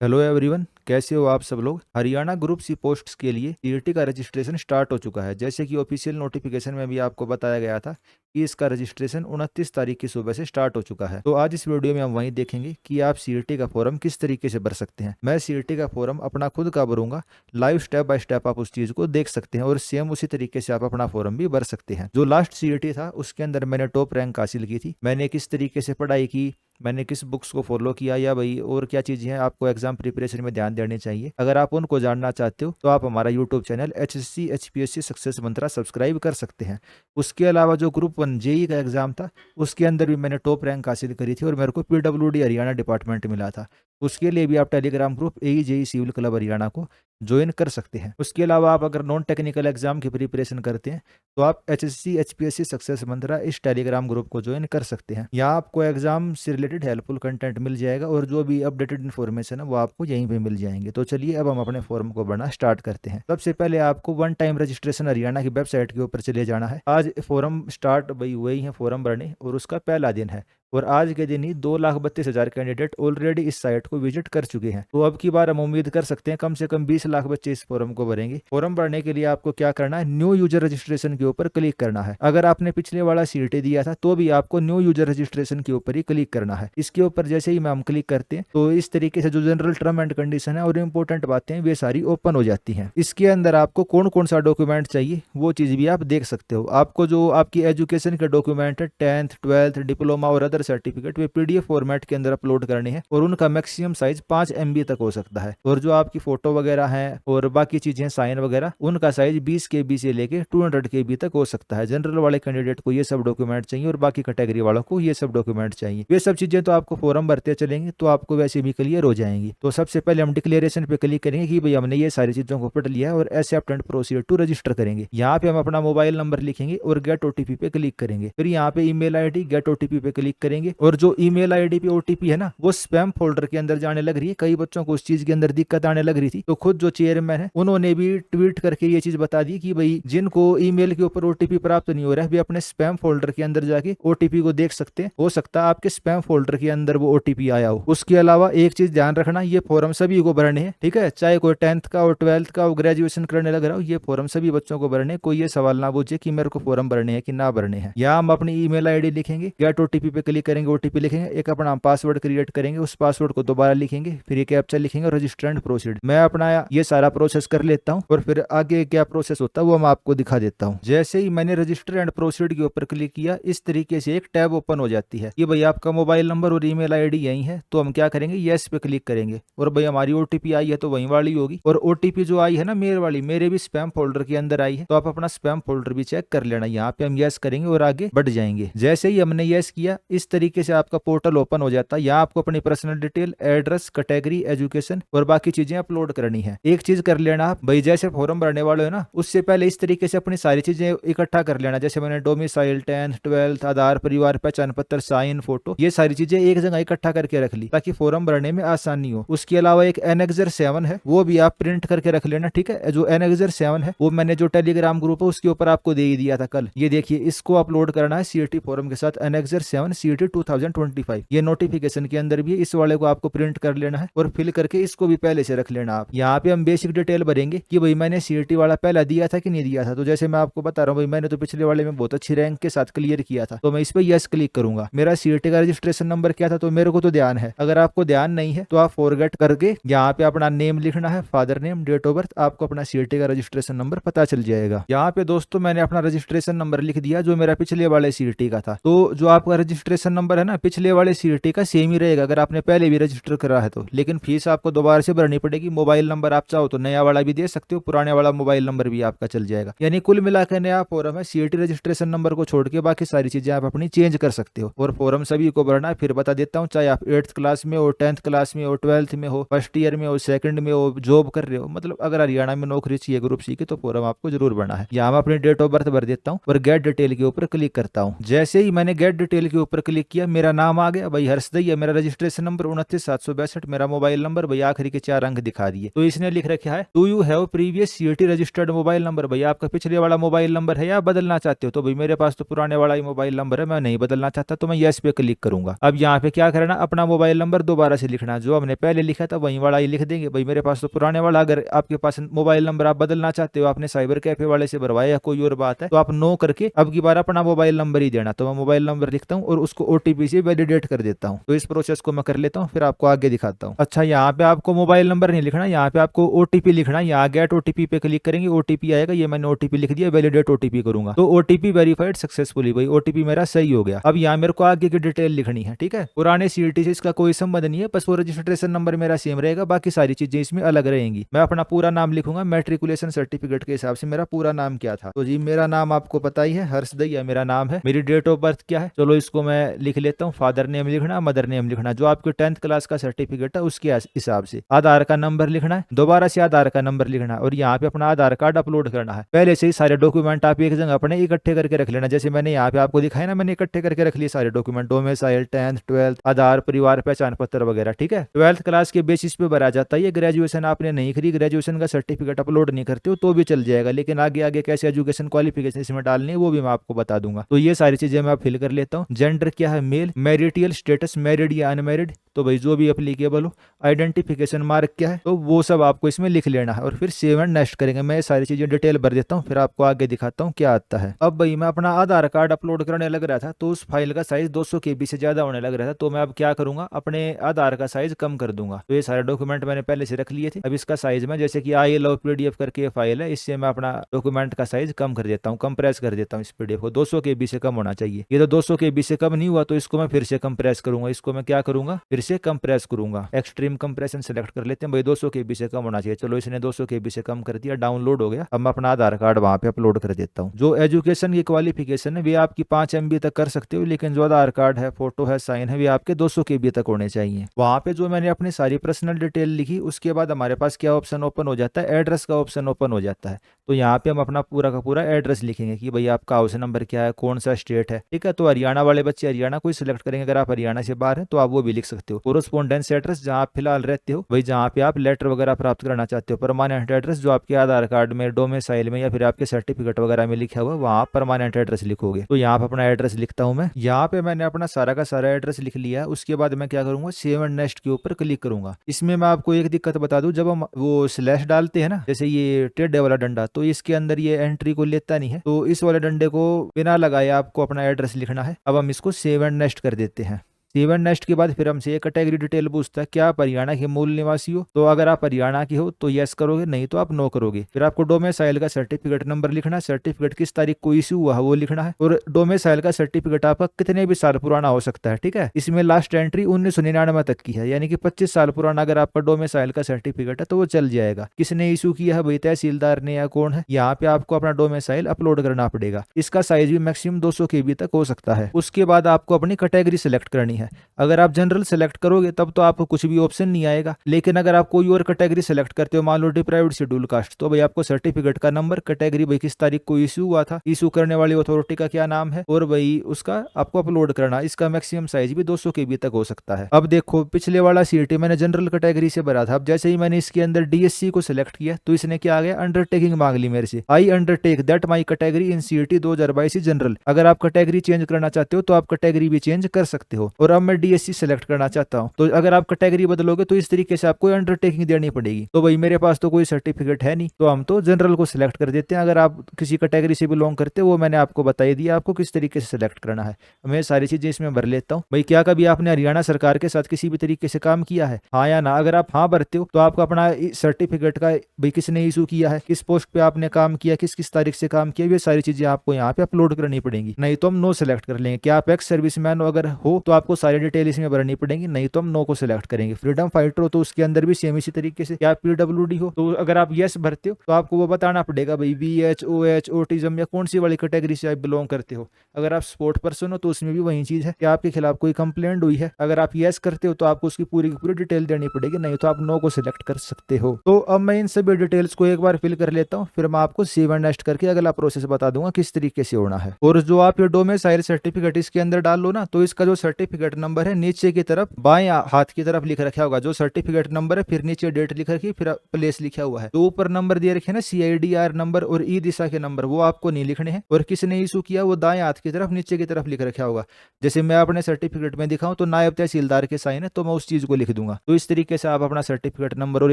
Hello everyone, कैसे हो आप सब लोग। हरियाणा ग्रुप सी पोस्ट्स के लिए सीईटी का रजिस्ट्रेशन स्टार्ट हो चुका है। जैसे कि ऑफिशियल नोटिफिकेशन में भी आपको बताया गया था कि इसका रजिस्ट्रेशन 29 तारीख की सुबह से स्टार्ट हो चुका है। तो आज इस वीडियो में हम वही देखेंगे कि आप सीईटी का फॉर्म किस तरीके से भर सकते हैं। मैं सीईटी का फॉर्म अपना खुद का भरूंगा, लाइव स्टेप बाय स्टेप आप उस चीज को देख सकते हैं और सेम उसी तरीके से आप अपना फॉर्म भी भर सकते हैं। जो लास्ट सीईटी था उसके अंदर मैंने टॉप रैंक हासिल की थी। मैंने किस तरीके से पढ़ाई की, मैंने किस बुक्स को फॉलो किया, या भाई और क्या चीजें हैं आपको एग्जाम प्रिपरेशन में ध्यान देनी चाहिए, अगर आप उनको जानना चाहते हो तो आप हमारा YouTube channel HSC HPSC success mantra subscribe कर सकते हैं। उसके अलावा जो ग्रुप 1 जेई का एग्जाम था उसके अंदर भी मैंने टॉप रैंक हासिल करी थी और मेरे को PWD हरियाणा डिपार्टमेंट मिला था। उसके लिए भी आप Telegram group AE JE civil club Haryana को ज्वाइन कर सकते हैं। उसके अलावा आप अगर नॉन टेक्निकल एग्जाम की प्रिपरेशन करते हैं तो आप HSC HPSC सक्सेस मंत्रा इस टेलीग्राम ग्रुप को ज्वाइन कर सकते हैं। यहाँ आपको एग्जाम से रिलेटेड हेल्पफुल कंटेंट मिल जाएगा और जो भी अपडेटेड इन्फॉर्मेशन है वो आपको यहीं पे मिल जाएंगे। तो चलिए अब हम अपने फॉर्म को भरना स्टार्ट करते हैं। सबसे पहले आपको वन टाइम रजिस्ट्रेशन हरियाणा की वेबसाइट के ऊपर चले जाना है। आज फॉर्म स्टार्ट वही हुए ही है फॉर्म भरने और उसका पहला दिन है और आज के दिन ही 2,32,000 कैंडिडेट ऑलरेडी इस साइट को विजिट कर चुके हैं। तो अब की बार हम उम्मीद कर सकते हैं कम से कम 20 लाख बच्चे इस फॉर्म को भरेंगे। फॉर्म भरने के लिए आपको क्या करना है, न्यू यूजर रजिस्ट्रेशन के ऊपर क्लिक करना है। अगर आपने पिछले वाला सीईटी दिया था तो भी आपको न्यू यूजर रजिस्ट्रेशन के ऊपर ही क्लिक करना है। इसके ऊपर जैसे ही हम क्लिक करते हैं तो इस तरीके से जो जनरल टर्म एंड कंडीशन है और इंपॉर्टेंट बातें वे सारी ओपन हो जाती हैं। इसके अंदर आपको कौन कौन सा डॉक्यूमेंट चाहिए वो चीज भी आप देख सकते हो। आपको जो आपकी एजुकेशन के डॉक्यूमेंट है 10th 12th डिप्लोमा और अदर सर्टिफिकेट वे PDF फॉर्मेट के अंदर अपलोड करने हैं और उनका मैक्सिमम साइज 5 MB तक हो सकता है। और जो आपकी फोटो वगैरह है और बाकी चीजें साइन वगैरह उनका साइज 20 KB से लेके 200 KB तक हो सकता है। जनरल वाले कैंडिडेट को ये सब डॉक्यूमेंट चाहिए और बाकी कैटेगरी वालों को ये सब डॉक्यूमेंट चाहिए। ये सब चीजें तो आपको फॉर्म भरते चलेंगे तो आपको वैसे भी क्लियर हो जाएंगी। तो सबसे पहले हम डिक्लेरेशन पे क्लिक करेंगे कि भाई हमने ये सारी चीजों को पढ़ लिया है और accept and proceed to register करेंगे। यहाँ पे हम अपना मोबाइल नंबर लिखेंगे और गेट OTP पे क्लिक करेंगे। फिर यहाँ पे ईमेल ID गेट OTP पे क्लिक करेंगे और जो ईमेल ID पे OTP है ना वो स्पैम फोल्डर के अंदर जाने लग रही है। कई बच्चों को उस चीज के अंदर दिक्कत आने लग रही थी तो खुद जो चेयरमैन है उन्होंने भी ट्वीट करके ये चीज बता दी कि भाई जिनको ईमेल के ऊपर OTP प्राप्त नहीं हो रहा है वे अपने स्पैम फोल्डर के अंदर जाके OTP को देख सकते हैं। हो सकता है आपके स्पैम फोल्डर के अंदर वो OTP आया हो। उसके अलावा एक चीज ध्यान रखना, ये फॉर्म सभी को भरने हैं, ठीक है, चाहे कोई 10th का और 12th का और ग्रेजुएशन करने लग रहा हो, ये फॉर्म सभी बच्चों को भरने। कोई ये सवाल ना पूछे कि मेरे को फॉर्म भरने हैं कि ना भरने हैं। यहाँ हम अपनी ईमेल ID लिखेंगे, गेट OTP पे क्लिक करेंगे, OTP लिखेंगे, एक अपना पासवर्ड क्रिएट करेंगे, उस पासवर्ड को दोबारा लिखेंगे, फिर ये कैप्चा लिखेंगे और रजिस्टर एंड प्रोसीड। मैं अपना ये सारा प्रोसेस कर लेता हूँ और फिर आगे क्या प्रोसेस होता है वो मैं आपको दिखा देता हूँ। जैसे ही मैंने रजिस्टर एंड प्रोसीड के ऊपर क्लिक किया इस तरीके से एक टैब ओपन हो जाती है कि भाई आपका मोबाइल नंबर और ईमेल ID यही है। तो हम क्या करेंगे, यस पे क्लिक करेंगे और भाई हमारी OTP आई है तो वही वाली होगी। और OTP जो आई है ना मेल वाली, मेरे भी स्पैम फोल्डर के अंदर आई है, तो आप अपना स्पैम फोल्डर भी चेक कर लेना। यहाँ पे हम यस करेंगे और आगे बढ़ जाएंगे। जैसे ही हमने यस किया इस तरीके से आपका पोर्टल ओपन हो जाता है। यहाँ आपको अपनी personal detail, address, category, education और बाकी चीजें अपलोड करनी है। एक चीज कर लेना आप, भाई जैसे फॉर्म भरने वाले हो ना उससे पहले इस तरीके से अपनी सारी चीजें इकट्ठा कर लेना। जैसे मैंने डोमिसाइल, 10th 12th, आधार, परिवार पहचान पत्र, साइन, फोटो, ये सारी चीजें एक जगह इकट्ठा करके रख ली ताकि फॉर्म भरने में आसानी हो। उसके अलावा एक एनेक्सर 7 है वो भी आप प्रिंट करके रख लेना, ठीक है। जो एनेक्सर 7 है वो मैंने जो टेलीग्राम ग्रुप है उसके ऊपर आपको दे ही दिया था कल। ये देखिए इसको अपलोड करना है सीईटी फॉर्म के साथ, एनेक्सर 7 CET 2025। ये नोटिफिकेशन के अंदर भी इस वाले को आपको प्रिंट कर लेना है और फिल करके इसको भी पहले से रख लेना आप। यहाँ पे हम बेसिक डिटेल भरेंगे कि भाई मैंने सीईटी वाला पहला दिया था कि नहीं दिया था। तो जैसे मैं आपको बता रहा हूँ भाई मैंने तो पिछले वाले में बहुत अच्छी रैंक के साथ क्लियर किया था तो मैं इस पे यस क्लिक करूंगा। मेरा सीईटी का रजिस्ट्रेशन नंबर क्या था तो मेरे को तो ध्यान है। अगर आपको ध्यान नहीं है तो आप फॉरगेट करके यहाँ पे अपना नेम लिखना है, father name, date of birth, आपको अपना सीईटी का रजिस्ट्रेशन नंबर पता चल जाएगा। यहाँ पे दोस्तों मैंने अपना रजिस्ट्रेशन नंबर लिख दिया जो मेरा पिछले वाले सीईटी का था। तो जो आपका रजिस्ट्रेशन नंबर है ना पिछले वाले सीईटी का सेम ही रहेगा अगर आपने पहले भी रजिस्टर करा है तो, लेकिन फीस आपको दोबारा से भरनी पड़ेगी। मोबाइल नंबर आप चाहो तो नया वाला भी दे सकते हो, पुराने वाला मोबाइल नंबर भी आपका चल जाएगा। यानी कुल मिलाकर नया फॉर्म है, सीईटी रजिस्ट्रेशन नंबर को छोड़ के बाकी सारी चीजें आप अपनी चेंज कर सकते हो। और फॉर्म सभी को भरना है, फिर बता देता हूँ, चाहे आप 8th क्लास में हो, 10th क्लास में हो, 12th में हो, फर्स्ट ईयर में हो, सेकंड में हो, जॉब कर रहे हो, मतलब अगर हरियाणा में नौकरी चाहिए ग्रुप सी की तो फॉर्म आपको जरूर भरना है। यहाँ मैं अपनी डेट ऑफ बर्थ भर देता हूँ और गेट डिटेल के ऊपर क्लिक करता हूँ। जैसे ही मैंने गेट डिटेल के ऊपर क्लिक किया मेरा नाम आ गया भाई हर्षदई है, मेरा रजिस्ट्रेशन नंबर 29,762, मेरा मोबाइल नंबर भाई आखिरी के 4 अंक दिखा दिए। तो इसने लिख रखा है do you have previous CET registered mobile number. भाई आपका पिछले वाला मोबाइल नंबर है या बदलना चाहते हो? तो भाई मेरे पास तो पुराने वाला ही मोबाइल नंबर है, मैं नहीं बदलना चाहता, तो मैं यस पे क्लिक करूंगा। अब यहाँ पे क्या करना, अपना मोबाइल नंबर दोबारा से लिखना, जो हमने पहले लिखा था वही वाला ही लिख देंगे। भाई मेरे पास तो पुराने वाला, अगर आपके पास मोबाइल नंबर आप बदलना चाहते हो, आपने साइबर कैफे वाले से भरवाया या कोई और बात है, तो आप नो करके अब की बार अपना मोबाइल नंबर ही देना। तो मैं मोबाइल नंबर लिखता हूँ और उसको ओटीपी से वैलिडेट कर देता हूँ। तो इस प्रोसेस को मैं कर लेता हूँ, फिर आपको आगे दिखाता हूँ। अच्छा, यहाँ पे आपको मोबाइल नंबर नहीं लिखना, यहाँ पे आपको ओटीपी लिखना है। यहाँ गेट ओटीपी पे क्लिक करेंगे, ओटीपी आएगा, ये मैंने ओटीपी लिख दिया, वैलिडेट ओटीपी करूंगा तो ओटीपी वेरीफाइड सक्सेसफुली। भाई ओटीपी मेरा सही हो गया। अब यहाँ मेरे को आगे की डिटेल लिखनी है, ठीक है। पुराने सीईटी से इसका कोई संबंध नहीं है, बस वो रजिस्ट्रेशन नंबर मेरा सेम रहेगा, बाकी सारी चीजें इसमें अलग रहेंगी। मैं अपना पूरा नाम लिखूंगा, मैट्रिकुलेशन सर्टिफिकेट के हिसाब से मेरा पूरा नाम क्या था। तो जी मेरा नाम आपको पता ही है, हर्ष दहिया मेरा नाम है। मेरी डेट ऑफ बर्थ क्या है, चलो इसको मैं लिख लेता हूँ। फादर नेम लिखना, मदर नेम लिखना, जो आपके 10th क्लास का सर्टिफिकेट है उसके हिसाब से। आधार का नंबर लिखना है, दोबारा से आधार का नंबर लिखना है, और यहाँ पे अपना आधार कार्ड अपलोड करना है। पहले से ही सारे डॉक्यूमेंट आप एक जगह अपने इकट्ठे करके रख लेना, जैसे मैंने यहाँ पे आपको दिखाया ना, मैंने इकट्ठे करके रख लिए सारे डॉक्यूमेंट, डोमिसाइल, 10th 12th, आधार, परिवार पहचान पत्र वगैरह, ठीक है। 12th क्लास के बेसिस पे भरा जाता है। ये ग्रेजुएशन आपने नहीं करी, ग्रेजुएशन का सर्टिफिकेट अपलोड नहीं करते हो तो भी चल जाएगा, लेकिन आगे आगे कैसे एजुकेशन क्वालिफिकेशन इसमें डालनी है वो भी मैं आपको बता दूंगा। तो ये सारी चीजें मैं फिल कर लेता हूँ। जेंडर क्या है, मेल। मैरिटियल स्टेटस, मैरिड या अनमैरिड, तो भाई जो भी एप्लीकेबल हो। आइडेंटिफिकेशन मार्क क्या है, तो वो सब आपको इसमें लिख लेना है, और फिर सेव एंड नेक्स्ट करेंगे। मैं ये सारी चीजें डिटेल भर देता हूँ, फिर आपको आगे दिखाता हूँ क्या आता है। अब भाई मैं अपना आधार कार्ड अपलोड करने लग रहा था, तो उस फाइल का साइज 200 KB से ज्यादा होने लग रहा था, तो मैं अब क्या करूंगा, अपने आधार का साइज कम कर दूंगा। तो ये सारे डॉक्यूमेंट मैंने पहले से रख लिए थे। अब इसका साइज में, जैसे कि आई लव पीडीएफ करके फाइल है, इससे मैं अपना डॉक्यूमेंट का साइज कम कर देता हूँ, कंप्रेस कर देता हूँ। इस पीडीएफ को 200 KB से कम होना चाहिए। ये तो 200 KB से कम नहीं हुआ, तो इसको मैं फिर से कंप्रेस करूंगा। इसको मैं क्या करूंगा, फिर से कंप्रेस करूंगा। एक्सट्रीम कंप्रेशन सेलेक्ट कर लेते हैं। भाई 200 KB से कम होना चाहिए। चलो इसने 200 KB से कम कर दिया, डाउनलोड हो गया। अब मैं अपना आधार कार्ड वहां पे अपलोड कर देता हूँ। जो एजुकेशन की क्वालिफिकेशन है वे आपकी 5 MB तक कर सकते हो, लेकिन जो आधार कार्ड है, फोटो है, साइन है, वे आपके 200 KB तक होने चाहिए। वहां पे जो मैंने अपनी सारी पर्सनल डिटेल लिखी, उसके बाद हमारे पास क्या ऑप्शन ओपन हो जाता है, एड्रेस का ऑप्शन ओपन हो जाता है। तो यहाँ पे हम अपना पूरा का पूरा एड्रेस लिखेंगे कि भाई आपका हाउस नंबर क्या है, कौन सा स्टेट है, ठीक है। तो हरियाणा वाले बच्चे हरियाणा को ही सिलेक्ट करेंगे, अगर आप हरियाणा से बाहर हैं तो आप वो भी लिख सकते हो। कोरोस्पोंडेंस एड्रेस जहाँ आप फिलहाल रहते हो, भाई जहाँ पे आप लेटर वगैरह प्राप्त करना चाहते हो। परमानेंट एड्रेस जो आपके आधार कार्ड में, डोमिसाइल में या फिर आपके सर्टिफिकेट वगैरह में लिखा हुआ, वहाँ परमानेंट एड्रेस लिखोगे। तो यहाँ पे अपना एड्रेस लिखता हूँ मैं। यहाँ पे मैंने अपना सारा का सारा एड्रेस लिख लिया। उसके बाद मैं क्या करूंगा, सेव एंड नेक्स्ट के ऊपर क्लिक करूंगा। इसमें मैं आपको एक दिक्कत बता दूं, जब हम वो स्लैश डालते हैं ना, जैसे ये टेढ़े वाला डंडा, तो इसके अंदर ये एंट्री को लेता नहीं है, तो इस वाले डंडे को बिना लगाए आपको अपना एड्रेस लिखना है। अब हम इसको सेव एंड नेक्स्ट कर देते हैं। सेव एंड नेक्स्ट के बाद फिर हमसे एक कैटेगरी डिटेल पूछता है, क्या आप हरियाणा के मूल निवासी हो। तो अगर आप हरियाणा के हो तो यस करोगे, नहीं तो आप नो करोगे। फिर आपको डोमिसाइल का सर्टिफिकेट नंबर लिखना है, सर्टिफिकेट किस तारीख को इश्यू हुआ है वो लिखना है, और डोमिसाइल का सर्टिफिकेट आपका कितने भी साल पुराना हो सकता है, ठीक है। इसमें लास्ट एंट्री 1999 तक की है, यानी कि 25 साल पुराना अगर आपका डोमिसाइल का सर्टिफिकेट है तो वो चल जाएगा। किसने इशू किया है, भाई तहसीलदार ने या कौन है। यहाँ पे आपको अपना डोमिसाइल अपलोड करना पड़ेगा। इसका साइज भी मैक्सिमम 200 KB तक हो सकता है। उसके बाद आपको अपनी कैटेगरी सेलेक्ट करनी है। अगर आप जनरल सेलेक्ट करोगे तब तो आपको कुछ भी ऑप्शन नहीं आएगा, लेकिन अगर आप कोई और कैटेगरी सेलेक्ट करते हो, मान लो डिप्राइव्ड शेड्यूल कास्ट, तो भाई आपको सर्टिफिकेट का नंबर, कैटेगरी, भाई किस तारीख को इशू हुआ था, इशू करने वाली अथॉरिटी का क्या नाम है, और भाई उसका आपको अपलोड करना। इसका मैक्सिमम साइज भी 200 KB तक हो सकता है। अब देखो पिछले वाला सीईटी मैंने जनरल कैटेगरी से भरा था। अब जैसे ही मैंने इसके अंदर DSC को सिलेक्ट किया तो इसने क्या आ गया, अंडरटेकिंग मांग ली मेरे से। I undertake that my category in CET 2022 general. अगर आप कैटेगरी चेंज करना चाहते हो तो आप कैटेगरी भी चेंज कर सकते हो। और अब मैं DSC सेलेक्ट करना चाहता हूं, तो अगर आप कैटेगरी बदलोगे तो इस तरीके से आपको अंडरटेकिंग देनी पड़ेगी। तो भाई मेरे पास तो कोई सर्टिफिकेट है नहीं, तो हम तो जनरल को सिलेक्ट कर देते हैं। अगर आप किसी कैटेगरी से बिलोंग करते हो, वो मैंने आपको बता ही दिया आपको किस तरीके से सिलेक्ट करना है। मैं सारी चीजें इसमें भर लेता हूँ। भाई क्या कभी आपने हरियाणा सरकार के साथ किसी भी तरीके से काम किया है, हाँ या ना। अगर आप हाँ भरते हो तो आपको अपना सर्टिफिकेट का भाई किसने इशू किया है, किस पोस्ट पे आपने काम किया, किस किस तारीख से काम किया, ये सारी चीजें आपको यहाँ पे अपलोड करनी पड़ेंगी। नहीं तो हम नो सिलेक्ट कर लेंगे। क्या आप एक्स सर्विसमैन अगर हो तो आपको सारी डिटेल इसमें भरनी पड़ेगी, नहीं तो हम नो को सिलेक्ट करेंगे। फ्रीडम फाइटर हो तो उसके अंदर भी सेम इसी तरीके से। क्या PWD हो तो अगर आप यस भरते हो तो आपको वो बताना पड़ेगा भाई VH OH ऑटिज्म या कौन सी वाली कैटेगरी से आप बिलोंग करते हो। अगर आप स्पोर्ट पर्सन हो तो उसमें भी वही चीज है कि आपके खिलाफ कोई कंप्लेंट हुई है। अगर आप यस करते हो तो आपको उसकी पूरी की पूरी डिटेल देनी पड़ेगी, नहीं तो आप नो को सिलेक्ट कर सकते हो। तो अब मैं इन सभी डिटेल्स को एक बार फिल कर लेता हूँ, फिर मैं आपको सेव एंड नेक्स्ट करके अगला प्रोसेस बता दूंगा किस तरीके से होना है। और जो आप ये डोमिसाइल सर्टिफिकेट इसके अंदर डाल लो ना, तो इसका जो सर्टिफिकेट सर्टिफिकेट नंबर है नीचे की तरफ बाएं हाथ की तरफ लिख रखा होगा जो सर्टिफिकेट नंबर है, फिर नीचे डेट लिख रखी, फिर प्लेस लिखा हुआ है। तो ऊपर नंबर दिए रखे ना CIDR नंबर और ई दिशा के नंबर, वो आपको नहीं लिखने हैं। और किसने इशू किया वो दाएं हाथ की तरफ नीचे की तरफ लिख रखा होगा। जैसे मैं अपने सर्टिफिकेट में दिखाऊं तो नायब तहसीलदार के साइन है, तो मैं उस चीज को लिख दूंगा। तो इस तरीके से आप अपना सर्टिफिकेट नंबर और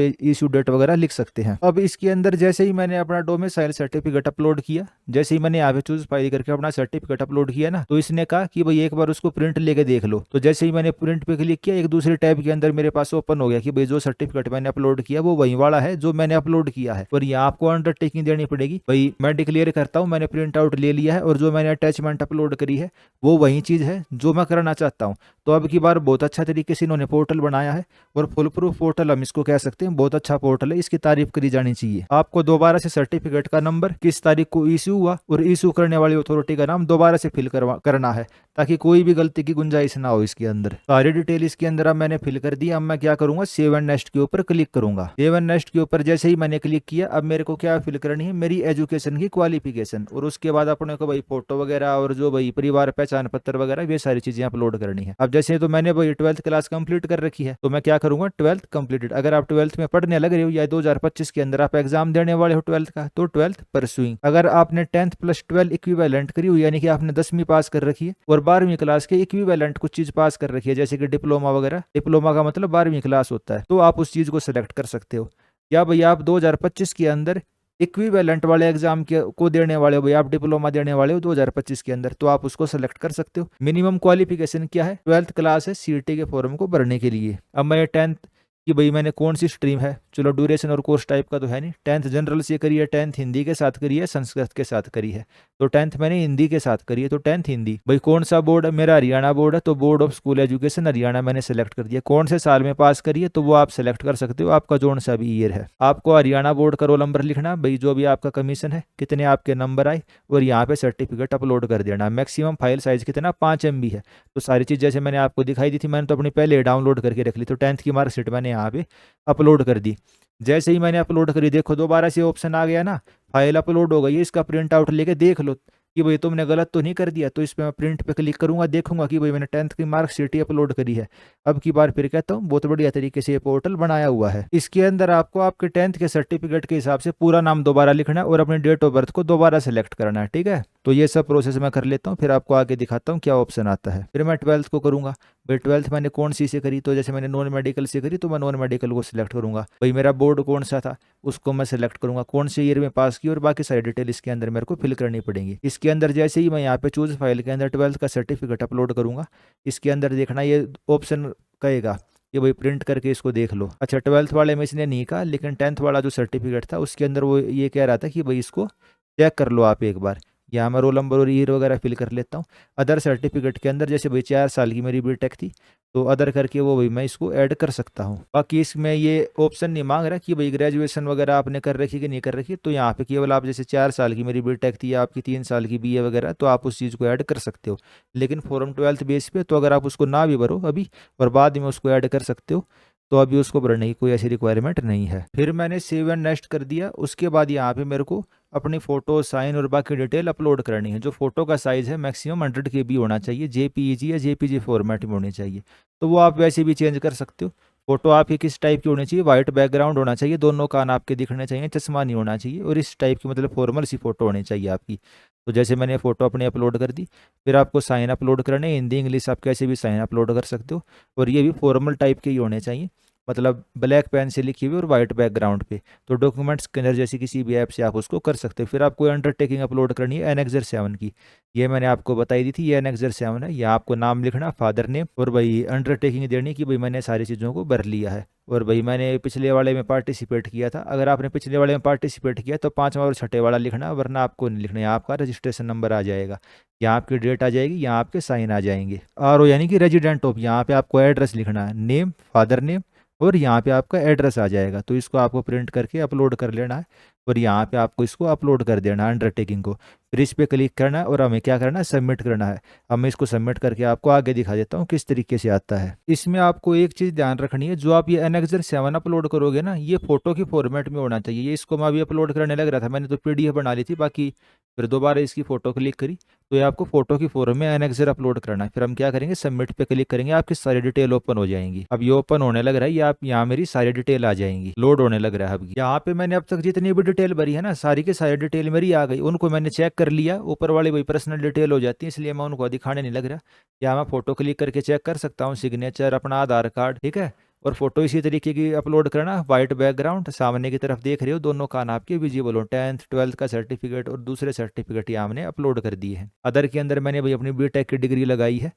इशू डेट वगैरह लिख सकते हैं। अब इसके अंदर जैसे ही मैंने अपना डोमिसाइल सर्टिफिकेट अपलोड किया, जैसे ही मैंने यहाँ पे चूज फाइल करके अपना सर्टिफिकेट अपलोड किया ना, तो इसने कहा कि भाई एक बार उसको प्रिंट लेके देख लो। तो जैसे ही मैंने प्रिंट पे क्लिक किया, एक दूसरे टैब के अंदर मेरे पास ओपन हो गया कि भाई जो सर्टिफिकेट मैंने अपलोड किया वो वही वाला है जो मैंने अपलोड किया है। और यहाँ आपको अंडरटेकिंग देनी पड़ेगी, भाई मैं डिक्लेयर करता हूँ मैंने प्रिंट आउट ले लिया है और जो मैंने अटैचमेंट अपलोड करी है वो वही चीज है जो मैं करना चाहता हूँ। तो अब की बार बहुत अच्छा तरीके से इन्होंने पोर्टल बनाया है और फुल प्रूफ पोर्टल हम इसको कह सकते हैं। बहुत अच्छा पोर्टल है, इसकी तारीफ करी जानी चाहिए। आपको दोबारा से सर्टिफिकेट का नंबर, किस तारीख को इशू हुआ और इशू करने वाली अथॉरिटी का नाम दोबारा से फिल करना है ताकि कोई भी गलती की गुंजाइश ना हो इसके अंदर। सारी डिटेल इसके अंदर अब मैंने फिल कर दी। अब मैं क्या करूंगा, सेव एंड नेक्स्ट के ऊपर क्लिक करूंगा। सेव एंड नेक्स्ट के ऊपर जैसे ही मैंने क्लिक किया, अब मेरे को क्या फिल करनी है, मेरी एजुकेशन की क्वालिफिकेशन, और उसके बाद अपने को भाई फोटो वगैरह और जो भाई परिवार पहचान पत्र वगैरह ये सारी चीजें अपलोड करनी है। अब जैसे तो मैंने भाई 12th क्लास कंप्लीट कर रखी है, तो मैं क्या करूंगा 12th कंप्लीटेड। अगर आप 12th में पढ़ने लग रहे हो या 2025 के अंदर आप एग्जाम देने वाले हो 12th का, तो 12th परसुइंग। अगर आपने 10th प्लस 12 इक्विवेलेंट करी हुई, यानी कि आपने 10वीं पास कर रखी है और 12वीं क्लास के इक्विवेलेंट कुछ चीज पास कर रखी है, जैसे कि डिप्लोमा वगैरह, डिप्लोमा का मतलब 12वीं क्लास होता है, तो आप उस चीज को सिलेक्ट कर सकते हो। या भैया आप 2025 के अंदर इक्विवेलेंट वाले एग्जाम को देने वाले हो, भैया आप डिप्लोमा देने वाले हो 2025 के अंदर, तो आप उसको सेलेक्ट कर सकते हो। मिनिमम क्वालिफिकेशन क्या है, 12th क्लास है CET के फॉर्म को भरने के लिए। अब मैं 10th कि भाई मैंने कौन सी स्ट्रीम है, चलो ड्यूरेशन और कोर्स टाइप का तो है नहीं, 10th जनरल से करी है, 10th हिंदी के साथ करी है, संस्कृत के साथ करी है, तो 10th मैंने हिंदी के साथ करी है, तो 10th हिंदी। भाई कौन सा बोर्ड है, मेरा हरियाणा बोर्ड है, तो board of school education Haryana मैंने सेलेक्ट कर दिया। कौन से साल में पास करी है, तो वो आप सेलेक्ट कर सकते हो, आपका जोन सा भी ईयर है। आपको हरियाणा बोर्ड का रोल नंबर लिखना, भाई जो भी आपका कमीशन है, कितने आपके नंबर आए, और यहाँ पे सर्टिफिकेट अपलोड कर देना। मैक्सिमम फाइल साइज कितना, 5 MB है। तो सारी चीज़ जैसे मैंने आपको दिखाई दी थी, मैंने तो अपनी पहले डाउनलोड करके रख ली। तो 10th की मार्कशीट मैंने यहाँ पे अपलोड कर दी। जैसे ही मैंने अपलोड करी, देखो दोबारा से ऑप्शन आ गया ना, फाइल अपलोड हो गई है, इसका प्रिंट आउट लेके देख लो कि भाई तुमने गलत तो नहीं कर दिया। तो इस पर मैं प्रिंट पे क्लिक करूंगा, देखूंगा कि भाई मैंने 10th की मार्कशीट ही अपलोड करी है। अब की बार फिर कहता हूँ बहुत बढ़िया तरीके से ये पोर्टल बनाया हुआ है। इसके अंदर आपको आपके 10th के सर्टिफिकेट के हिसाब से पूरा नाम दोबारा लिखना है और अपनी डेट ऑफ बर्थ को दोबारा सेलेक्ट करना है, ठीक है। तो ये सब प्रोसेस मैं कर लेता हूँ, फिर आपको आगे दिखाता हूँ क्या ऑप्शन आता है। फिर मैं 12th को करूंगा। भाई 12th मैंने कौन सी से करी, तो जैसे मैंने नॉन मेडिकल से करी, तो मैं नॉन मेडिकल को सिलेक्ट करूंगा। भाई मेरा बोर्ड कौन सा था उसको मैं सिलेक्ट करूंगा, कौन से ईयर में पास की, और बाकी सारी डिटेल इसके अंदर मेरे को फिल करनी पड़ेगी। इसके अंदर जैसे ही मैं यहाँ पे चूज फाइल के अंदर 12th का सर्टिफिकेट अपलोड करूंगा, इसके अंदर देखना ये ऑप्शन कहेगा कि भाई प्रिंट करके इसको देख लो। अच्छा 12th वाले में इसने नहीं कहा, लेकिन 10th वाला जो सर्टिफिकेट था उसके अंदर वो ये कह रहा था कि भाई इसको चेक कर लो आप एक बार। यहाँ मैं रोल नंबर और ईयर वगैरह फिल कर लेता हूँ। अदर सर्टिफिकेट के अंदर जैसे भाई 4 साल की मेरी बीटेक थी, तो अदर करके वो भाई मैं इसको ऐड कर सकता हूँ। बाकी इसमें ये ऑप्शन नहीं मांग रहा कि भाई ग्रेजुएशन वगैरह आपने कर रखी कि नहीं कर रखी, तो यहाँ पे केवल आप जैसे 4 साल की मेरी बीटेक थी या आपकी 3 साल की BA वगैरह, तो आप उस चीज़ को ऐड कर सकते हो। लेकिन फॉर्म 12th बेस पे तो अगर आप उसको ना भी भरो अभी और बाद में उसको ऐड कर सकते हो, तो अभी उसको भरने की कोई ऐसी रिक्वायरमेंट नहीं है। फिर मैंने सेव एंड नेक्स्ट कर दिया। उसके बाद यहाँ पे मेरे को अपनी फोटो, साइन और बाकी डिटेल अपलोड करनी है। जो फोटो का साइज है मैक्सिमम 100 KB होना चाहिए, JPEG या JPG फॉर्मेट में होनी चाहिए। तो वो आप वैसे भी चेंज कर सकते हो। फोटो आपकी किस टाइप की होनी चाहिए, वाइट बैकग्राउंड होना चाहिए, दोनों कान आपके दिखने चाहिए, चश्मा नहीं होना चाहिए, और इस टाइप की मतलब फॉर्मल सी फोटो होनी चाहिए आपकी। तो जैसे मैंने फोटो अपनी अपलोड कर दी, फिर आपको साइन अपलोड करने, हिंदी इंग्लिश आप कैसे भी साइन अपलोड कर सकते हो, और ये भी फॉर्मल टाइप के ही होने चाहिए, मतलब ब्लैक पेन से लिखी हुई और वाइट बैकग्राउंड पे। तो डॉक्यूमेंट स्कैनर जैसे किसी भी ऐप से आप उसको कर सकते हो। फिर आपको अंडरटेकिंग अपलोड करनी है एनेक्सर 7 की, ये मैंने आपको बताई दी थी, ये एनेक्सर 7 है। या आपको नाम लिखना, फादर नेम, और भाई अंडरटेकिंग देनी कि भाई मैंने सारी चीज़ों को भर लिया है। और भाई मैंने पिछले वाले में पार्टिसिपेट किया था, अगर आपने पिछले वाले में पार्टिसिपेट किया तो 5वां और 6ठे वाला लिखना, वरना आपको नहीं लिखना है। आपका रजिस्ट्रेशन नंबर आ जाएगा, यहाँ आपकी डेट आ जाएगी, यहाँ आपके साइन आ जाएंगे। RO यानी कि रेजिडेंट ऑफ, यहाँ पे आपको एड्रेस लिखना है, नेम, फादर नेम, और यहाँ पे आपका एड्रेस आ जाएगा। तो इसको आपको प्रिंट करके अपलोड कर लेना है। और यहाँ पे आपको इसको अपलोड कर देना है अंडरटेकिंग को। फिर इस पे क्लिक करना है और हमें क्या करना है, सबमिट करना है। अब मैं इसको सबमिट करके आपको आगे दिखा देता हूँ किस तरीके से आता है। इसमें आपको एक चीज़ ध्यान रखनी है, जो आप ये एनेक्सर 7 अपलोड करोगे ना, ये फोटो की फॉर्मेट में होना चाहिए। ये इसको मैं अभी अपलोड करने लग रहा था, मैंने तो पीडीएफ बना ली थी, बाकी फिर दोबारा इसकी फ़ोटो क्लिक करी तो ये आपको फोटो की फॉर्म में एनेक्सर अपलोड करना है। फिर हम क्या करेंगे, सबमिट पे क्लिक करेंगे, आपकी सारी डिटेल ओपन हो जाएंगी। अब ये ओपन होने लग रहा है, ये आप यहाँ मेरी सारी डिटेल आ जाएंगी, लोड होने लग रहा है। अब यहाँ पे मैंने अब तक जितनी भी डिटेल भरी है ना, सारी की सारी डिटेल मेरी आ गई। उनको मैंने चेक कर लिया, ऊपर वाली वही पर्सनल डिटेल हो जाती है, इसलिए मैं उनको दिखाने नहीं लग रहा। या मैं फोटो क्लिक करके चेक कर सकता हूँ, सिग्नेचर, अपना आधार कार्ड, ठीक है। और फोटो इसी तरीके की अपलोड करना, वाइट बैकग्राउंड, सामने की तरफ देख रहे हो दोनों कान आपके विजिबल हो। 10th 12th का सर्टिफिकेट और दूसरे सर्टिफिकेट यहाँ हमने अपलोड कर दिए हैं। अदर के अंदर मैंने भाई अपनी बीटेक की डिग्री लगाई है।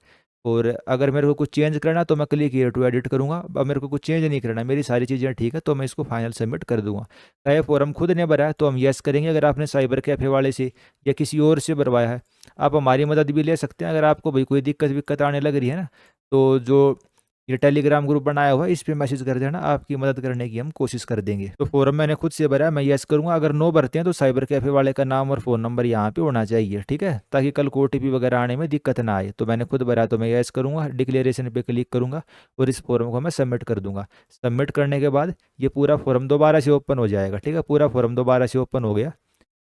और अगर मेरे को कुछ चेंज करना तो मैं क्लिक हियर टू एडिट करूंगा। अब मेरे को कुछ चेंज नहीं करना, मेरी सारी चीज़ें ठीक है, तो मैं इसको फाइनल सबमिट कर दूंगा। चाहे फॉर्म खुद ने भरा है तो हम येस करेंगे। अगर आपने साइबर कैफे वाले से या किसी और से भरवाया है, आप हमारी मदद भी ले सकते हैं। अगर आपको भाई कोई दिक्कत विक्कत आने लग रही है ना, तो जो ये टेलीग्राम ग्रुप बनाया हुआ है, इस पे मैसेज कर देना, आपकी मदद करने की हम कोशिश कर देंगे। तो फॉर्म मैंने खुद से भरा है, मैं यस करूंगा। अगर नो भरते हैं तो साइबर कैफे वाले का नाम और फ़ोन नंबर यहाँ पे होना चाहिए, ठीक है, ताकि कल को ओटीपी वगैरह आने में दिक्कत ना आए। तो मैंने खुद भरा तो मैं यस करूंगा, डिक्लेरेशन पे क्लिक करूंगा और इस फॉर्म को मैं सबमिट कर दूंगा। सबमिट करने के बाद ये पूरा फॉर्म दोबारा से ओपन हो जाएगा, ठीक है। पूरा फॉर्म दोबारा से ओपन हो गया।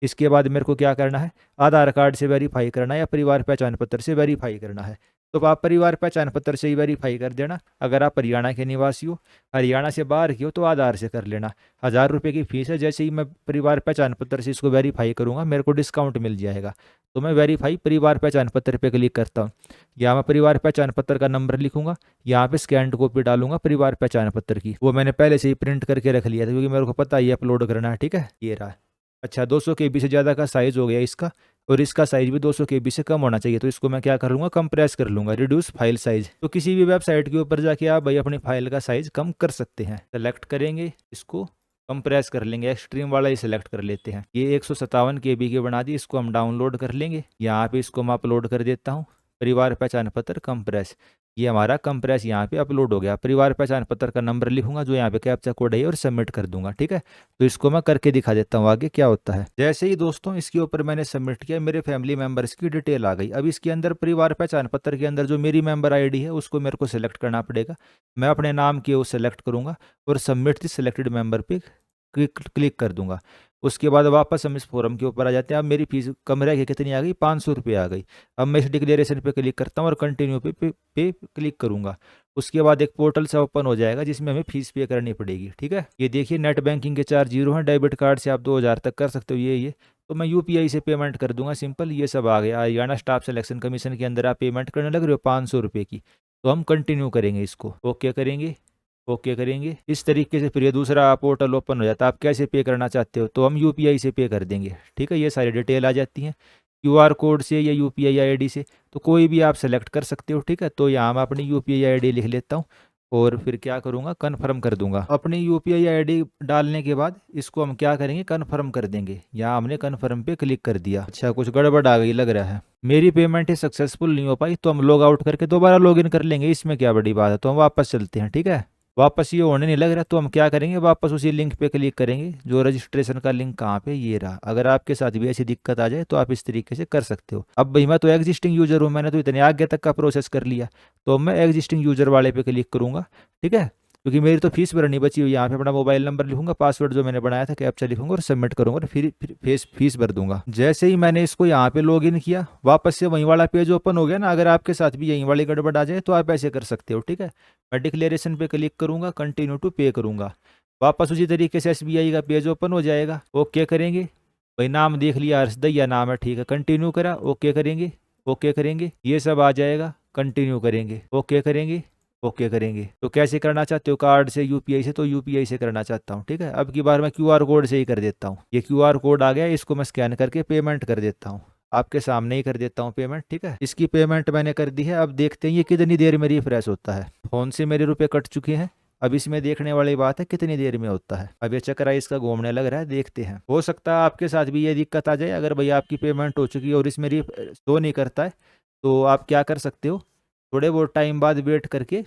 इसके बाद मेरे को क्या करना है, आधार कार्ड से वेरीफाई करना है या परिवार पहचान पत्र से वेरीफाई करना है। तो आप परिवार पहचान पत्र से ही वेरीफाई कर देना। अगर आप हरियाणा के निवासी हो, हरियाणा से बाहर की हो, तो आधार से कर लेना। 1000 रुपये की फीस है। जैसे ही मैं परिवार पहचान पत्र से इसको वेरीफाई करूंगा, मेरे को डिस्काउंट मिल जाएगा। तो मैं वेरीफाई परिवार पहचान पत्र पे क्लिक करता हूँ। यहाँ मैं परिवार पहचान पत्र का नंबर लिखूंगा, यहाँ पे स्कैंड कॉपी डालूंगा परिवार पहचान पत्र की। वो मैंने पहले से ही प्रिंट करके रख लिया था, क्योंकि मेरे को पता ही अपलोड करना है, ठीक है। ये रहा। अच्छा, 200 KB से ज़्यादा का साइज़ हो गया इसका, और इसका साइज भी 200 KB से कम होना चाहिए। तो इसको मैं क्या कर लूँगा, कंप्रेस कर लूँगा, रिड्यूस फाइल साइज। तो किसी भी वेबसाइट के ऊपर जाके आप भाई अपनी फाइल का साइज कम कर सकते हैं। सेलेक्ट करेंगे, इसको कंप्रेस कर लेंगे, एक्सट्रीम वाला ही सिलेक्ट कर लेते हैं। ये 157 KB की बना दी, इसको हम डाउनलोड कर लेंगे। यहाँ पे इसको मैं अपलोड कर देता हूँ, परिवार पहचान पत्र कंप्रेस। ये हमारा कंप्रेस यहाँ पे अपलोड हो गया। परिवार पहचान पत्र का नंबर लिखूंगा, जो यहाँ पे कैप्चा कोड है, और सबमिट कर दूंगा, ठीक है। तो इसको मैं करके दिखा देता हूँ आगे क्या होता है। जैसे ही दोस्तों इसके ऊपर मैंने सबमिट किया, मेरे फैमिली मेंबर्स की डिटेल आ गई। अब इसके अंदर परिवार पहचान पत्र के अंदर जो मेरी मेंबर आईडी है, उसको मेरे को सिलेक्ट करना पड़ेगा। मैं अपने नाम की वो सिलेक्ट करूंगा और सबमिट द सिलेक्टेड मेंबर पे क्लिक कर दूंगा। उसके बाद वापस हम इस फॉर्म के ऊपर आ जाते हैं। अब मेरी फीस कम रह के कितनी आ गई, 500 रुपये आ गई। अब मैं इस डिक्लेरेशन पे क्लिक करता हूँ और कंटिन्यू पे क्लिक करूंगा। उसके बाद एक पोर्टल सा ओपन हो जाएगा, जिसमें हमें फीस पे करनी पड़ेगी, ठीक है। ये देखिए, नेट बैंकिंग के चार्ज 0 हैं, डेबिट कार्ड से आप 2000 तक कर सकते हो। ये तो मैं यूपीआई से पेमेंट कर दूंगा, सिंपल। ये सब आ गया। हरियाणा स्टाफ सिलेक्शन कमीशन के अंदर आप पेमेंट करने लग रहे हो 500 रुपये की। तो हम कंटिन्यू करेंगे, इसको ओके करेंगे, ओके करेंगे। इस तरीके से फिर ये दूसरा पोर्टल ओपन हो जाता है। आप कैसे पे करना चाहते हो, तो हम यूपीआई से पे कर देंगे, ठीक है। ये सारी डिटेल आ जाती हैं, क्यूआर कोड से या यूपीआई आईडी से, तो कोई भी आप सेलेक्ट कर सकते हो, ठीक है। तो यहाँ मैं अपनी यूपीआई आईडी लिख लेता हूँ और फिर क्या करूँगा, कन्फर्म कर दूंगा। अपनी यूपीआई आईडी डालने के बाद इसको हम क्या करेंगे, कन्फर्म कर देंगे। यहाँ हमने कन्फर्म पे क्लिक कर दिया। अच्छा, कुछ गड़बड़ आ गई लग रहा है, मेरी पेमेंट ही सक्सेसफुल नहीं हो पाई। तो हम लॉग आउट करके दोबारा लॉग इन कर लेंगे, इसमें क्या बड़ी बात है। तो हम वापस चलते हैं, ठीक है। वापस ये होने नहीं लग रहा, तो हम क्या करेंगे, वापस उसी लिंक पे क्लिक करेंगे। जो रजिस्ट्रेशन का लिंक कहाँ पे, ये रहा। अगर आपके साथ भी ऐसी दिक्कत आ जाए तो आप इस तरीके से कर सकते हो। अब भाई मैं तो एग्जिस्टिंग यूजर हूँ, मैंने तो इतने आगे तक का प्रोसेस कर लिया। तो मैं एग्जिस्टिंग यूजर वाले पे क्लिक करूंगा, ठीक है, क्योंकि मेरी तो फीस भरनी बची हुई। यहाँ पे अपना मोबाइल नंबर लिखूंगा, पासवर्ड जो मैंने बनाया था कैप्चा लिखूंगा और सबमिट करूंगा, और फिर फीस भर दूंगा। जैसे ही मैंने इसको यहाँ पे लॉग इन किया, वापस से वहीं वाला पेज ओपन हो गया ना। अगर आपके साथ भी यहीं वाली गड़बड़ आ जाए तो आप ऐसे कर सकते हो, ठीक है। मैं डिक्लेरेशन पे क्लिक करूंगा, कंटिन्यू टू पे करूंगा, वापस उसी तरीके से एसबीआई का पेज ओपन हो जाएगा। ओके करेंगे, भाई नाम देख लिया, हर्षदैया नाम है, ठीक है। कंटिन्यू करा, ओके करेंगे, ओके करेंगे, ये सब आ जाएगा। कंटिन्यू करेंगे, ओके करेंगे, ओके करेंगे। तो कैसे करना चाहते हो, कार्ड से, यूपीआई से? तो यूपीआई से करना चाहता हूँ, ठीक है। अब की बार मैं क्यूआर कोड से ही कर देता हूँ। ये क्यूआर कोड आ गया, इसको मैं स्कैन करके पेमेंट कर देता हूँ। आपके सामने ही कर देता हूँ पेमेंट, ठीक है। इसकी पेमेंट मैंने कर दी है। अब देखते हैं ये कितनी देर में रिफ्रेश होता है। फोन से मेरे रुपए कट चुके हैं। अब इसमें देखने वाली बात है कितनी देर में होता है। अब ये चक्रा इसका घूमने लग रहा है, देखते हैं। हो सकता है आपके साथ भी ये दिक्कत आ जाए। अगर भैया आपकी पेमेंट हो चुकी है और इसमें शो नहीं करता है, तो आप क्या कर सकते हो, थोड़े बहुत टाइम बाद वेट करके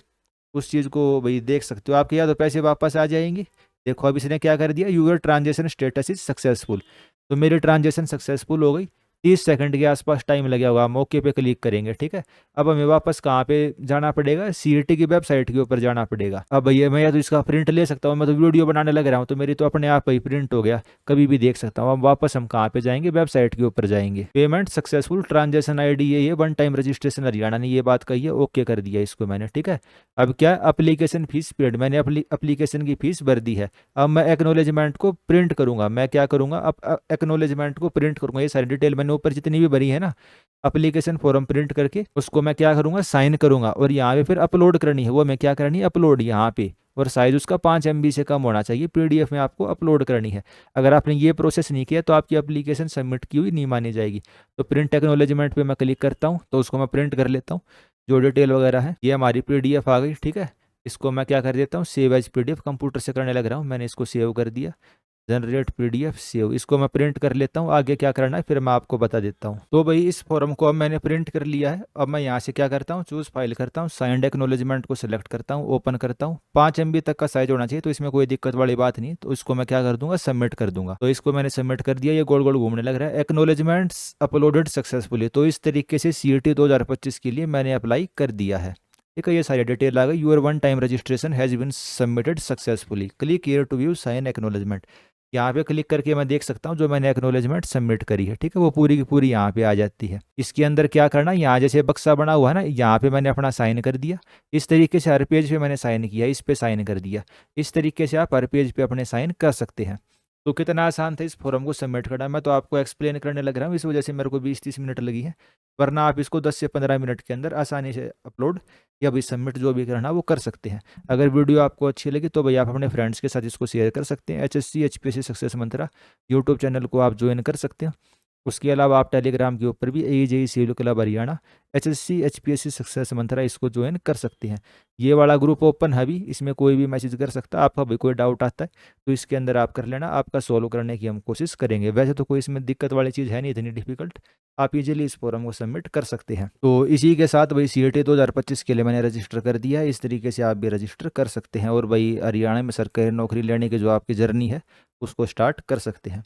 उस चीज़ को भाई देख सकते हो। आपके या तो पैसे वापस आ जाएंगे, देखो अब इसने क्या कर दिया, your transaction status is successful. तो मेरी ट्रांजेक्शन सक्सेसफुल हो गई। 30 सेकंड के आसपास टाइम लगे होगा, हम ओके पे क्लिक करेंगे, ठीक है। अब हमें वापस कहाँ पे जाना पड़ेगा, सीईटी की वेबसाइट के ऊपर जाना पड़ेगा। अब भैया मैं या तो इसका प्रिंट ले सकता हूँ, मैं तो वीडियो बनाने लग रहा हूँ तो मेरी तो अपने आप ही प्रिंट हो गया, कभी भी देख सकता हूँ। अब वापस हम कहाँ पे जाएंगे, वेबसाइट के ऊपर जाएंगे। पेमेंट सक्सेसफुल, ट्रांजेक्शन आईडी ये वन टाइम रजिस्ट्रेशन हरियाणा ने ये बात कही है, ओके कर दिया इसको मैंने, ठीक है। अब क्या, एप्लीकेशन फीस पेड, मैंने एप्लीकेशन की फीस भर दी है। अब मैं एक्नोलेजमेंट को प्रिंट करूंगा, मैं क्या करूंगा, अब एक्नोलेजमेंट को प्रिंट करूंगा। ये सारी डिटेल मैंने ऊपर जितनी भी भरी है ना, एप्लीकेशन फॉर्म प्रिंट करके उसको मैं क्या करूंगा, साइन करूंगा। और यहाँ पे फिर अपलोड करनी है, वो मैं क्या करनी है, अपलोड यहाँ पे। और साइज उसका 5 MB से कम होना चाहिए, पीडीएफ में आपको अपलोड करनी है। अगर आपने ये प्रोसेस नहीं किया तो आपकी एप्लीकेशन सबमिट की हुई नहीं मानी जाएगी। तो प्रिंट एक्नोलेजमेंट पे मैं क्लिक करता हूँ, तो उसको मैं प्रिंट कर लेता हूँ। जो डिटेल वगैरह है, ये हमारी पीडीएफ आ गई, ठीक है। इसको मैं क्या कर देता हूँ, सेव एज पीडीएफ, कंप्यूटर से करने लग रहा हूँ, मैंने इसको सेव कर दिया। जनरेट पीडीएफ सेव, इसको मैं प्रिंट कर लेता हूँ। आगे क्या करना है फिर मैं आपको बता देता हूँ। तो भाई इस फॉर्म को अब मैंने प्रिंट कर लिया है। अब मैं यहाँ से क्या करता हूँ, चूज फाइल करता हूँ, साइंड एक्नोलेजमेंट को सिलेक्ट करता हूँ, ओपन करता हूँ। 5 MB तक का साइज होना चाहिए, तो इसमें कोई दिक्कत वाली बात नहीं। तो इसको मैं क्या कर दूंगा, सबमिट कर दूंगा। तो इसको मैंने सबमिट कर दिया, ये गोल गोल घूमने लग रहा है, एक्नोलेजमेंट्स अपलोडेड सक्सेसफुली। तो इस तरीके से सीईटी 2025 के लिए मैंने अप्लाई कर दिया है, ठीक है। ये सारी डिटेल आ गई। Your one time registration has been submitted successfully, click here to view sign acknowledgement. यहाँ पे क्लिक करके मैं देख सकता हूँ जो मैंने एक्नोलेजमेंट सबमिट करी है, ठीक है, वो पूरी की पूरी यहाँ पे आ जाती है। इसके अंदर क्या करना, यहाँ जैसे बक्सा बना हुआ है ना, यहाँ पे मैंने अपना साइन कर दिया। इस तरीके से हर पेज पे मैंने साइन किया, इस पे साइन कर दिया। इस तरीके से आप हर पेज पे अपने साइन कर सकते हैं। तो कितना आसान था इस फॉर्म को सबमिट करना, मैं तो आपको एक्सप्लेन करने लग रहा हूँ, इस वजह से मेरे को 20-30 मिनट लगी है। वरना आप इसको 10 से 15 मिनट के अंदर आसानी से अपलोड या भी सबमिट जो भी करना वो कर सकते हैं। अगर वीडियो आपको अच्छी लगी तो भाई आप अपने फ्रेंड्स के साथ इसको शेयर कर सकते हैं। HSC HPSC सक्सेस मंत्रा यूट्यूब चैनल को आप ज्वाइन कर सकते हैं। उसके अलावा आप टेलीग्राम के ऊपर भी AJE civil club Haryana HSC HPSC success mantra इसको ज्वाइन कर सकते हैं। ये वाला ग्रुप ओपन है भी, इसमें कोई भी मैसेज कर सकता है। आपका भी कोई डाउट आता है तो इसके अंदर आप कर लेना, आपका सॉल्व करने की हम कोशिश करेंगे। वैसे तो कोई इसमें दिक्कत वाली चीज़ है नहीं इतनी डिफिकल्ट, आप इजीली इस फॉर्म को सबमिट कर सकते हैं। तो इसी के साथ भाई CET 2025 के लिए मैंने रजिस्टर कर दिया है। इस तरीके से आप भी रजिस्टर कर सकते हैं और भाई हरियाणा में सरकारी नौकरी लेने की जो आपकी जर्नी है उसको स्टार्ट कर सकते हैं।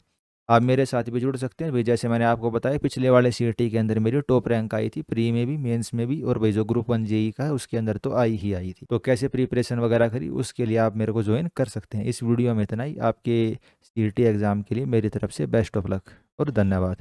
आप मेरे साथ भी जुड़ सकते हैं भाई। जैसे मैंने आपको बताया पिछले वाले CET के अंदर मेरी टॉप रैंक आई थी, प्री में भी मेंस में भी, और भाई जो ग्रुप 1 JEE का है उसके अंदर तो आई ही आई थी। तो कैसे प्रिपरेशन वगैरह करी उसके लिए आप मेरे को ज्वाइन कर सकते हैं। इस वीडियो में इतना ही। आपके CET एग्ज़ाम के लिए मेरी तरफ से बेस्ट ऑफ लक और धन्यवाद।